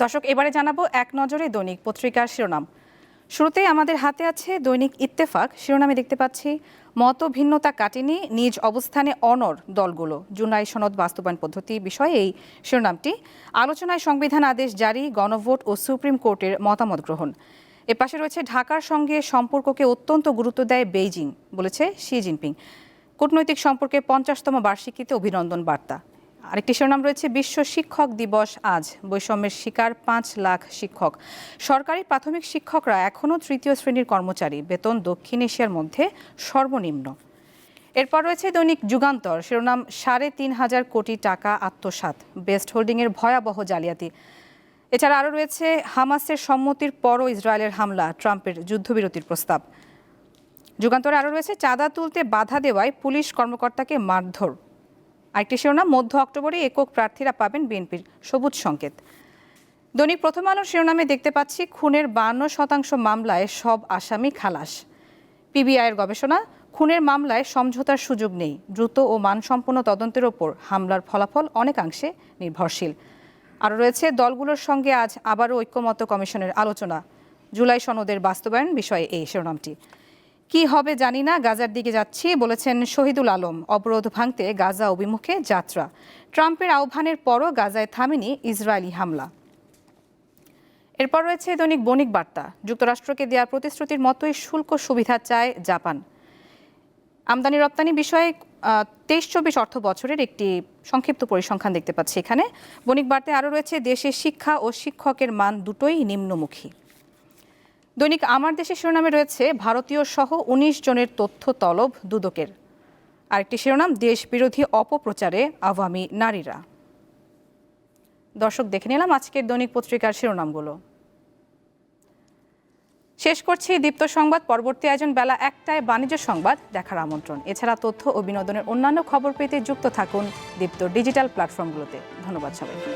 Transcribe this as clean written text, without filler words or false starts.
দর্শক, এবারে জানাবো এক নজরে দৈনিক পত্রিকার শিরোনাম। শুরুতেই আমাদের হাতে আছে দৈনিক ইত্তেফাক। শিরোনামে দেখতে পাচ্ছি, মত ভিন্নতা কাটেনি, নিজ অবস্থানে অনড় দলগুলো, জুলাই সনদ বাস্তবায়ন পদ্ধতি বিষয়ে এই শিরোনামটি। আলোচনায় সংবিধান আদেশ জারি, গণভোট ও সুপ্রিম কোর্টের মতামত গ্রহণ। এপাশে রয়েছে, ঢাকার সঙ্গে সম্পর্ককে অত্যন্ত গুরুত্ব দেয় বেইজিং, বলেছে শি জিনপিং। কূটনৈতিক সম্পর্কের 50তম বার্ষিকীতে অভিনন্দন বার্তা। আরেকটি শিরোনাম রয়েছে, বিশ্ব শিক্ষক দিবস আজ, বৈষম্যের শিকার 5 লাখ শিক্ষক। সরকারি প্রাথমিক শিক্ষকরা এখনও তৃতীয় শ্রেণীর কর্মচারী, বেতন দক্ষিণ এশিয়ার মধ্যে সর্বনিম্ন। এরপর রয়েছে দৈনিক যুগান্তর। শিরোনাম, 3.5 কোটি টাকা আত্মসাৎ, বেস্ট হোল্ডিংয়ের ভয়াবহ জালিয়াতি। এছাড়া আরও রয়েছে, হামাসের সম্মতির পরও ইসরায়েলের হামলা, ট্রাম্পের যুদ্ধবিরতির প্রস্তাব। যুগান্তরে আরও রয়েছে, চাঁদা তুলতে বাধা দেওয়ায় পুলিশ কর্মকর্তাকে মারধর। আরেকটি শিরোনাম, মধ্য অক্টোবরে একক প্রার্থীরা পাবেন বিএনপির সবুজ সংকেত। দৈনিক প্রথম আলোর শিরোনামে দেখতে পাচ্ছি, খুনের 52% মামলায় সব আসামি খালাস। পিবিআইয়ের গবেষণা, খুনের মামলায় সমঝোতার সুযোগ নেই, দ্রুত ও মানসম্পন্ন তদন্তের ওপর হামলার ফলাফল অনেকাংশে নির্ভরশীল। আরও রয়েছে, দলগুলোর সঙ্গে আজ আবারও ঐক্যমত্য কমিশনের আলোচনা, জুলাই সনদের বাস্তবায়ন বিষয়ে এই শিরোনামটি। কি হবে জানি না, গাজার দিকে যাচ্ছি, বলেছেন শহীদুল আলম। অবরোধ ভাঙতে গাজা অভিমুখে যাত্রা। ট্রাম্পের আহ্বানের পরও গাজায় থামেনি ইসরায়েলি হামলা। এরপর রয়েছে দৈনিক বণিক বার্তা। যুক্তরাষ্ট্রকে দেওয়া প্রতিশ্রুতির মতোই শুল্ক সুবিধা চায় জাপান। আমদানি রপ্তানি বিষয়ে 23-24 অর্থ বছরের একটি সংক্ষিপ্ত পরিসংখ্যান দেখতে পাচ্ছি এখানে। বণিক বার্তায় আরও রয়েছে, দেশে শিক্ষা ও শিক্ষকের মান দুটোই নিম্নমুখী। দৈনিক আমার দেশের শিরোনামে রয়েছে, ভারতীয় সহ 19 জনের তথ্য তলব দুদকের। আরেকটি শিরোনাম, দেশ বিরোধী অপপ্রচারে আওয়ামী নারীরা। দর্শক, দেখে নিলাম আজকের দৈনিক পত্রিকার শিরোনামগুলো। শেষ করছি দীপ্ত সংবাদ। পরবর্তী আয়োজন বেলা 1টায় বাণিজ্য সংবাদ দেখার আমন্ত্রণ। এছাড়া তথ্য ও বিনোদনের অন্যান্য খবর পেতে যুক্ত থাকুন দীপ্ত ডিজিটাল প্ল্যাটফর্মগুলোতে। ধন্যবাদ সবাইকে।